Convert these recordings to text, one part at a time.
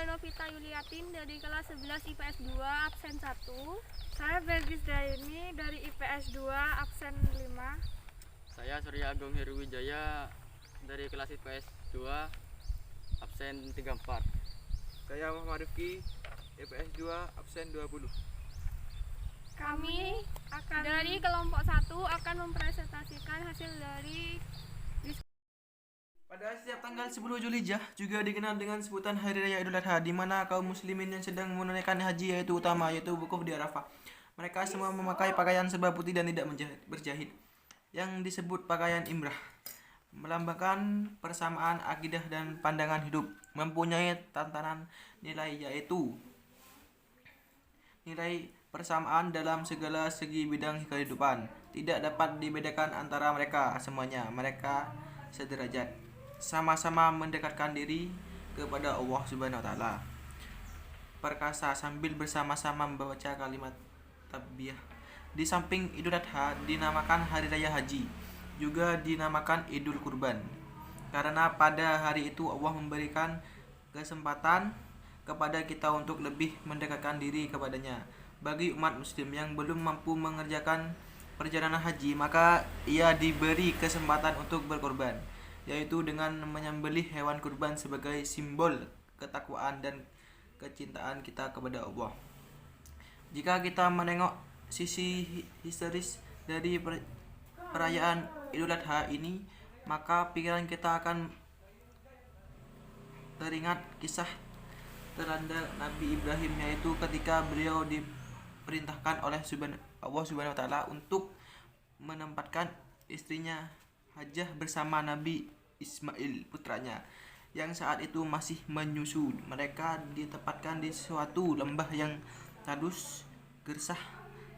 Saya Novita Yuliatin dari kelas 11 IPS 2 absen 1. Saya Belgis Dayuni dari IPS 2 absen 5. Saya Surya Agung Heruwijaya dari kelas IPS 2 absen 34. Saya Muhammad Rifki IPS 2 absen 20. Kami dari kelompok 1 akan mempresentasikan hasil dari Pada setiap tanggal 10 Zulhijjah juga dikenal dengan sebutan Hari Raya Idul Adha, di mana kaum muslimin yang sedang menunaikan haji yaitu wukuf di Arafah. Mereka semua memakai pakaian serba putih dan tidak berjahit, yang disebut pakaian imrah, melambangkan persamaan akidah dan pandangan hidup, mempunyai tatanan nilai yaitu nilai persamaan dalam segala segi bidang kehidupan. Tidak dapat dibedakan antara mereka semuanya. Mereka sederajat, sama-sama mendekatkan diri kepada Allah Subhanahu wa taala. Perkasa sambil bersama-sama membaca kalimat tasbih. Di samping Idul Adha dinamakan Hari Raya Haji, juga dinamakan Idul Kurban, karena pada hari itu Allah memberikan kesempatan kepada kita untuk lebih mendekatkan diri kepadanya. Bagi umat muslim yang belum mampu mengerjakan perjalanan haji, maka ia diberi kesempatan untuk berkorban, yaitu dengan menyembelih hewan kurban sebagai simbol ketakwaan dan kecintaan kita kepada Allah. Jika kita menengok sisi historis dari perayaan Idul Adha ini, maka pikiran kita akan teringat kisah teranda Nabi Ibrahim, yaitu ketika beliau diperintahkan oleh Allah Subhanahu wa taala untuk menempatkan istrinya Hajah bersama Nabi Ismail putranya yang saat itu masih menyusu. Mereka ditempatkan di suatu lembah yang tandus, gersah,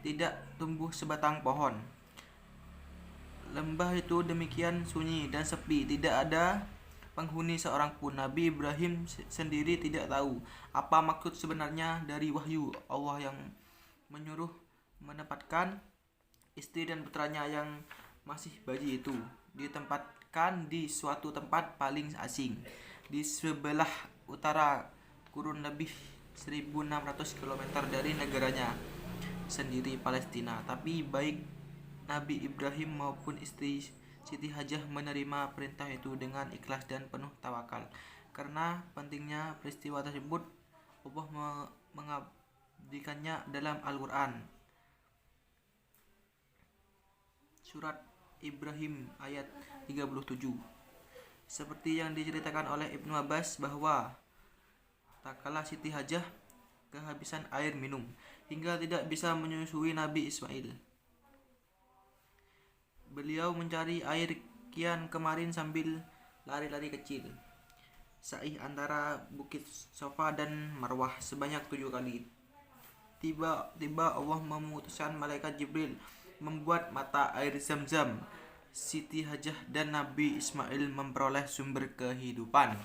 tidak tumbuh sebatang pohon. Lembah itu demikian sunyi dan sepi, tidak ada penghuni seorang pun. Nabi Ibrahim sendiri tidak tahu apa maksud sebenarnya dari wahyu Allah yang menyuruh menempatkan istri dan putranya yang masih bayi itu ditempatkan di suatu tempat paling asing di sebelah utara, kurun lebih 1600 km dari negaranya sendiri, Palestina. Tapi baik Nabi Ibrahim maupun istri Siti Hajah menerima perintah itu dengan ikhlas dan penuh tawakal. Karena pentingnya peristiwa tersebut, Allah mengabdikannya dalam Al-Quran. Surat Ibrahim ayat 37. Seperti yang diceritakan oleh Ibnu Abbas bahwa tak kala Siti Hajah kehabisan air minum hingga tidak bisa menyusui Nabi Ismail, beliau mencari air kian kemarin sambil lari-lari kecil, sa'i antara bukit Sofa dan Marwah sebanyak 7 kali. Tiba-tiba Allah memutuskan malaikat Jibril membuat mata air Zam-Zam. Siti Hajah dan Nabi Ismail memperoleh sumber kehidupan.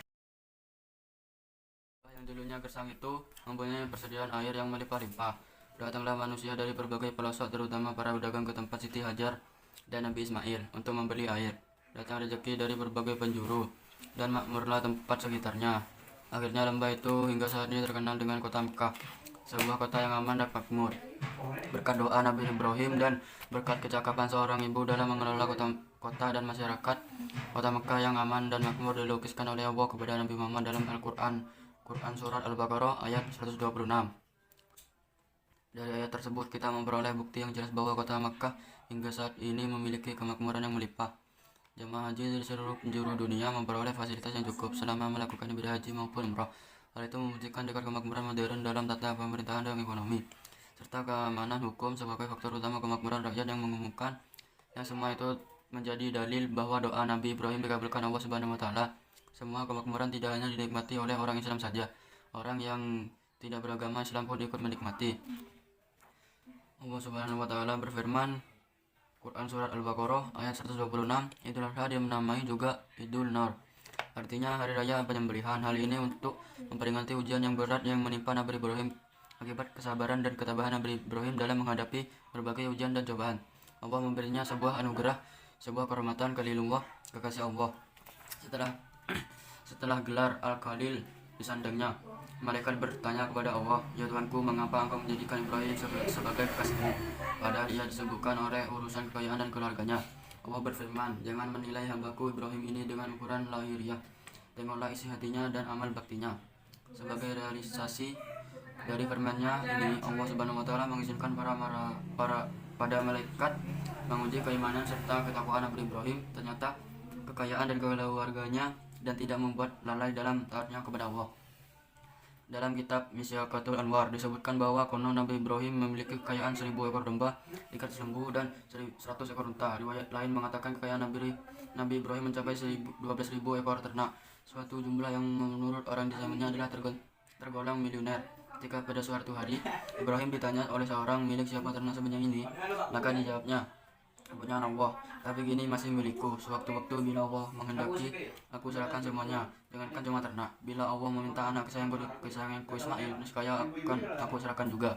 Yang dulunya gersang itu mempunyai persediaan air yang melimpah-limpah. Datanglah manusia dari berbagai pelosok, terutama para pedagang, ke tempat Siti Hajar dan Nabi Ismail untuk membeli air. Datang rezeki dari berbagai penjuru dan makmurlah tempat sekitarnya. Akhirnya lembah itu hingga saat ini terkenal dengan kota Mekah, sebuah kota yang aman dan makmur. Berkat doa Nabi Ibrahim dan berkat kecakapan seorang ibu dalam mengelola kota dan masyarakat, kota Mekah yang aman dan makmur dilukiskan oleh Allah kepada Nabi Muhammad dalam Al-Quran. Quran Surat Al-Baqarah ayat 126. Dari ayat tersebut kita memperoleh bukti yang jelas bahwa kota Mekah hingga saat ini memiliki kemakmuran yang melimpah. Jemaah haji dari seluruh penjuru dunia memperoleh fasilitas yang cukup selama melakukan ibadah haji maupun umrah. Hal itu membuktikan dekat kemakmuran modern dalam tata pemerintahan dan ekonomi, serta keamanan hukum sebagai faktor utama kemakmuran rakyat yang mengumumkan. Yang semua itu menjadi dalil bahwa doa Nabi Ibrahim dikabulkan Allah Subhanahu wa taala. Semua kemakmuran tidak hanya dinikmati oleh orang Islam saja, orang yang tidak beragama Islam pun ikut menikmati. Allah Subhanahu wa taala berfirman, Quran Surat Al-Baqarah ayat 126, Idul Adha dinamai juga Idul Nar, artinya hari raya penyembelihan. Hal ini untuk memperingati ujian yang berat yang menimpa Nabi Ibrahim akibat kesabaran dan ketabahan Nabi Ibrahim dalam menghadapi berbagai ujian dan cobaan. Allah memberinya sebuah anugerah, sebuah kehormatan, Khalilullah, kekasih Allah. Setelah gelar Al-Khalil disandangnya. Malaikat bertanya kepada Allah, "Ya Tuhanku, mengapa engkau menjadikan Ibrahim sebagai kekasihmu, padahal ia disibukkan oleh urusan kekayaan dan keluarganya?" Allah berfirman, "Jangan menilai hambaku Ibrahim ini dengan ukuran lahiriah. Tengoklah isi hatinya dan amal baktinya." Sebagai realisasi dari firman-Nya ini, Allah Subhanahu wa taala mengizinkan pada malaikat menguji keimanan serta ketakwaan Nabi Ibrahim. Ternyata kekayaan dan keluarganya dan tidak membuat lalai dalam taatnya kepada Allah. Dalam kitab Misyakatul Anwar disebutkan bahwa konon Nabi Ibrahim memiliki kekayaan 1000 ekor domba ikat lembu dan 100 ekor unta. Riwayat lain mengatakan kekayaan Nabi Ibrahim mencapai 12.000 ekor ternak, suatu jumlah yang menurut orang di zamannya adalah tergolong miliuner. Ketika pada suatu hari Ibrahim ditanya oleh seorang, "Milik siapa ternak sebanyak ini?" Maka dijawabnya, "Punya Allah, tapi kini masih milikku. Sewaktu-waktu bila Allah menghendaki, aku serahkan semuanya. Jangankan cuma ternak, bila Allah meminta anak kesayanganku Ismail, niscaya akan aku serahkan juga."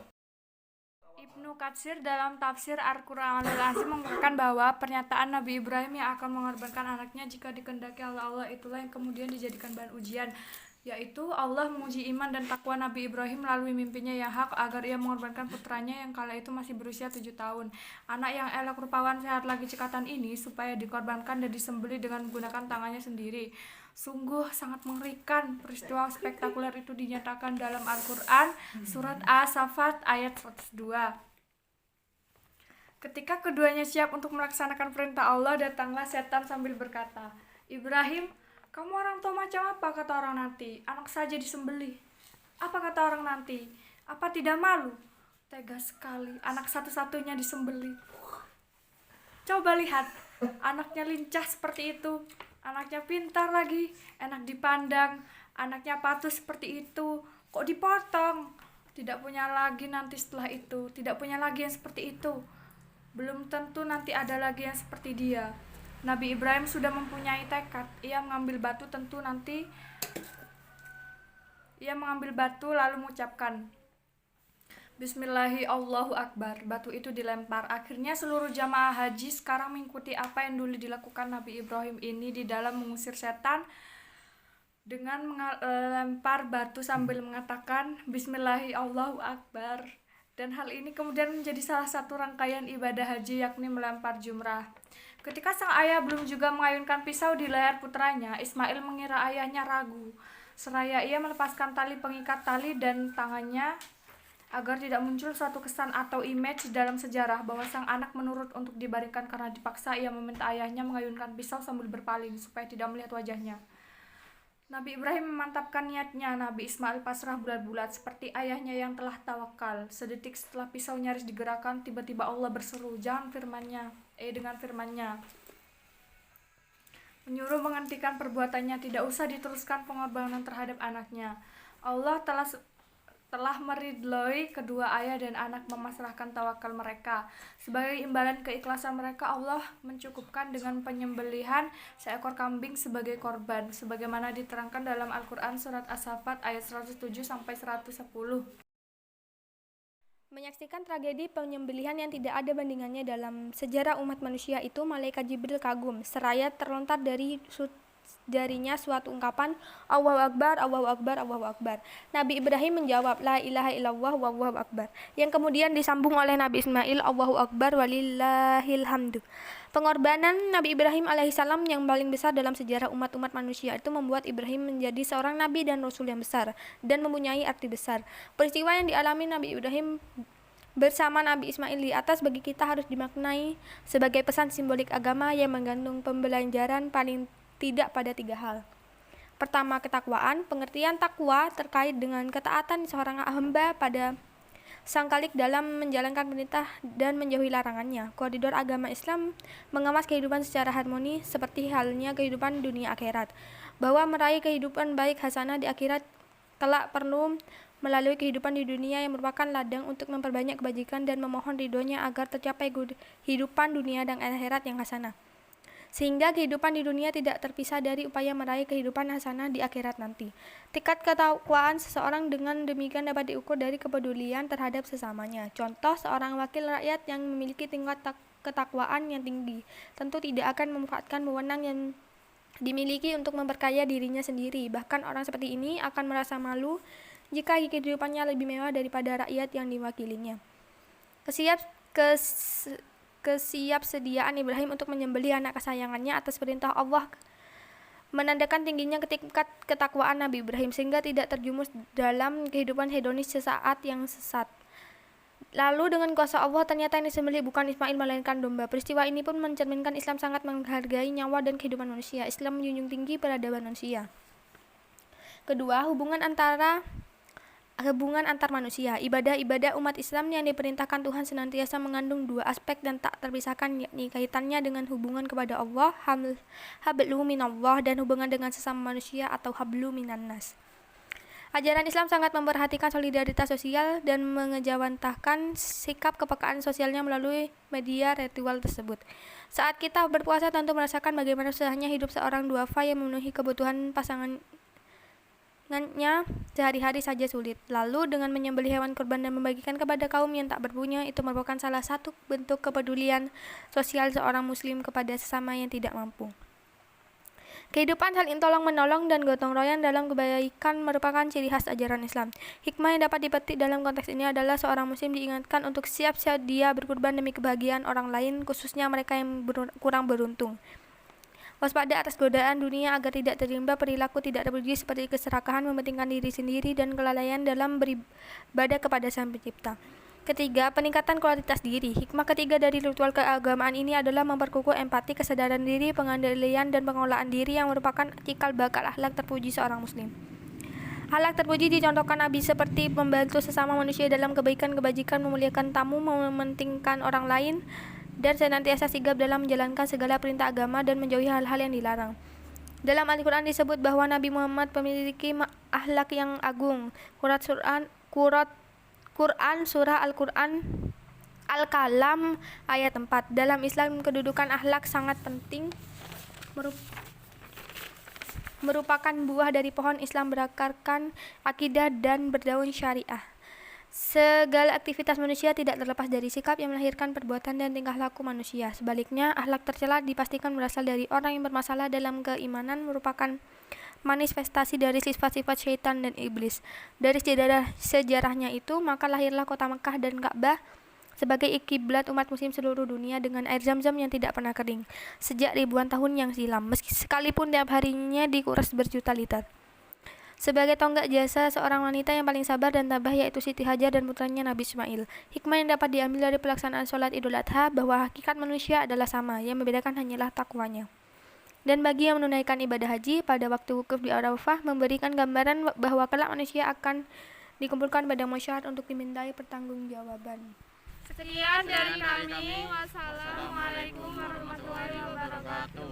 Ibnu Katsir dalam tafsir Al-Quranul Azim mengatakan bahwa pernyataan Nabi Ibrahim yang akan mengorbankan anaknya jika dikehendaki Allah itulah yang kemudian dijadikan bahan ujian, yaitu Allah menguji iman dan takwa Nabi Ibrahim melalui mimpinya yang hak agar ia mengorbankan putranya yang kala itu masih berusia 7 tahun. Anak yang elok rupawan sehat lagi cekatan ini supaya dikorbankan dan disembelih dengan menggunakan tangannya sendiri. Sungguh sangat mengerikan. Peristiwa spektakuler itu dinyatakan dalam Al-Quran surat As-Saffat ayat 102. Ketika keduanya siap untuk melaksanakan perintah Allah, datanglah setan sambil berkata, "Ibrahim, kamu orang tua macam apa?" kata orang nanti. "Anak saja disembelih." "Apa kata orang nanti? Apa tidak malu? Tega sekali, anak satu-satunya disembelih." Coba lihat, anaknya lincah seperti itu, anaknya pintar lagi, enak dipandang, anaknya patuh seperti itu, kok dipotong? Tidak punya lagi nanti setelah itu, tidak punya lagi yang seperti itu. Belum tentu nanti ada lagi yang seperti dia. Nabi Ibrahim sudah mempunyai tekad. Ia mengambil batu lalu mengucapkan, "Bismillahi Allahu Akbar." Batu itu dilempar. Akhirnya seluruh jamaah haji sekarang mengikuti apa yang dulu dilakukan Nabi Ibrahim ini di dalam mengusir setan dengan melempar batu sambil mengatakan Bismillahi Allahu Akbar. Dan hal ini kemudian menjadi salah satu rangkaian ibadah haji, yakni melempar jumrah. Ketika sang ayah belum juga mengayunkan pisau di leher putranya, Ismail mengira ayahnya ragu. Seraya ia melepaskan tali pengikat tali dan tangannya agar tidak muncul suatu kesan atau image dalam sejarah bahwa sang anak menurut untuk dibaringkan karena dipaksa. Ia meminta ayahnya mengayunkan pisau sambil berpaling supaya tidak melihat wajahnya. Nabi Ibrahim memantapkan niatnya. Nabi Ismail pasrah bulat-bulat seperti ayahnya yang telah tawakal. Sedetik setelah pisau nyaris digerakkan, tiba-tiba Allah berseru dengan firman-Nya, menyuruh menghentikan perbuatannya, tidak usah diteruskan pengorbanan terhadap anaknya. Allah telah meridloi kedua ayah dan anak memasrahkan tawakal mereka. Sebagai imbalan keikhlasan mereka, Allah mencukupkan dengan penyembelihan seekor kambing sebagai korban, sebagaimana diterangkan dalam Al-Quran surat As-Saffat ayat 107-110. Menyaksikan tragedi penyembelihan yang tidak ada bandingannya dalam sejarah umat manusia itu, malaikat Jibril kagum, seraya terlontar darinya suatu ungkapan, "Allahu Akbar, Allahu Akbar, Allahu Akbar." Nabi Ibrahim menjawab, "La ilaha illallah, Wallahu Akbar." Yang kemudian disambung oleh Nabi Ismail, "Allahu Akbar, walillahil hamdu." Pengorbanan Nabi Ibrahim alaihissalam yang paling besar dalam sejarah umat-umat manusia itu membuat Ibrahim menjadi seorang nabi dan rasul yang besar dan mempunyai arti besar. Peristiwa yang dialami Nabi Ibrahim bersama Nabi Ismail di atas bagi kita harus dimaknai sebagai pesan simbolik agama yang mengandung pembelajaran paling tidak pada 3 hal. Pertama, ketakwaan. Pengertian takwa terkait dengan ketaatan seorang hamba pada Sang Khalik dalam menjalankan perintah dan menjauhi larangannya. Koridor agama Islam mengemas kehidupan secara harmoni seperti halnya kehidupan dunia akhirat. Bahwa meraih kehidupan baik hasanah di akhirat kelak perlu melalui kehidupan di dunia yang merupakan ladang untuk memperbanyak kebajikan dan memohon ridhonya agar tercapai kehidupan dunia dan akhirat yang hasanah. Sehingga kehidupan di dunia tidak terpisah dari upaya meraih kehidupan hasanah di akhirat nanti. Tingkat ketakwaan seseorang dengan demikian dapat diukur dari kepedulian terhadap sesamanya. Contoh, seorang wakil rakyat yang memiliki tingkat ketakwaan yang tinggi tentu tidak akan memanfaatkan wewenang yang dimiliki untuk memperkaya dirinya sendiri. Bahkan orang seperti ini akan merasa malu jika kehidupannya lebih mewah daripada rakyat yang diwakilinya. Kesiapsediaan Ibrahim untuk menyembelih anak kesayangannya atas perintah Allah menandakan tingginya tingkat ketakwaan Nabi Ibrahim sehingga tidak terjumus dalam kehidupan hedonis sesaat yang sesat. Lalu dengan kuasa Allah ternyata yang disembelih bukan Ismail melainkan domba. Peristiwa ini pun mencerminkan Islam sangat menghargai nyawa dan kehidupan manusia. Islam menjunjung tinggi peradaban manusia. Kedua, hubungan antar manusia. Ibadah umat Islam yang diperintahkan Tuhan senantiasa mengandung dua aspek dan tak terpisahkan, yakni kaitannya dengan hubungan kepada Allah, hablu minallah, dan hubungan dengan sesama manusia atau hablu minannas. Ajaran Islam sangat memperhatikan solidaritas sosial dan mengejawantahkan sikap kepekaan sosialnya melalui media ritual tersebut. Saat kita berpuasa tentu merasakan bagaimana susahnya hidup seorang duafa yang memenuhi kebutuhan pasangannya sehari-hari saja sulit. Lalu dengan menyembelih hewan kurban dan membagikan kepada kaum yang tak berpunya, itu merupakan salah satu bentuk kepedulian sosial seorang muslim kepada sesama yang tidak mampu. Kehidupan saling tolong-menolong dan gotong royong dalam kebaikan merupakan ciri khas ajaran Islam. Hikmah yang dapat dipetik dalam konteks ini adalah seorang muslim diingatkan untuk siap sedia berkorban demi kebahagiaan orang lain, khususnya mereka yang kurang beruntung. Waspada atas godaan dunia agar tidak terlibat perilaku tidak terpuji seperti keserakahan, mementingkan diri sendiri, dan kelalaian dalam beribadah kepada Sang Pencipta. Ketiga, peningkatan kualitas diri. Hikmah ketiga dari ritual keagamaan ini adalah memperkukuh empati, kesadaran diri, pengendalian, dan pengelolaan diri yang merupakan cikal bakal akhlak terpuji seorang muslim. Akhlak terpuji dicontohkan Nabi seperti membantu sesama manusia dalam kebaikan, kebajikan, memuliakan tamu, mementingkan orang lain, dan senantiasa sigap dalam menjalankan segala perintah agama dan menjauhi hal-hal yang dilarang. Dalam Al-Quran disebut bahwa Nabi Muhammad memiliki akhlak yang agung. Quran Surah Al-Quran Al-Kalam ayat 4. Dalam Islam, kedudukan akhlak sangat penting, merupakan buah dari pohon Islam berakarkan akidah dan berdaun syariah. Segala aktivitas manusia tidak terlepas dari sikap yang melahirkan perbuatan dan tingkah laku manusia. Sebaliknya, akhlak tercela dipastikan berasal dari orang yang bermasalah dalam keimanan, merupakan manifestasi dari sifat-sifat syaitan dan iblis. Dari sejarahnya itu, maka lahirlah kota Mekah dan Ka'bah sebagai kiblat umat muslim seluruh dunia dengan air zam-zam yang tidak pernah kering sejak ribuan tahun yang silam, sekalipun tiap harinya dikuras berjuta liter. Sebagai tonggak jasa seorang wanita yang paling sabar dan tabah, yaitu Siti Hajar dan putranya Nabi Ismail. Hikmah yang dapat diambil dari pelaksanaan sholat Idul Adha bahwa hakikat manusia adalah sama, yang membedakan hanyalah takwanya. Dan bagi yang menunaikan ibadah haji pada waktu wukuf di Arafah, memberikan gambaran bahwa kelak manusia akan dikumpulkan pada masyarakat untuk dimintai pertanggungjawaban. Sekian dari kami. Wassalamualaikum warahmatullahi wabarakatuh.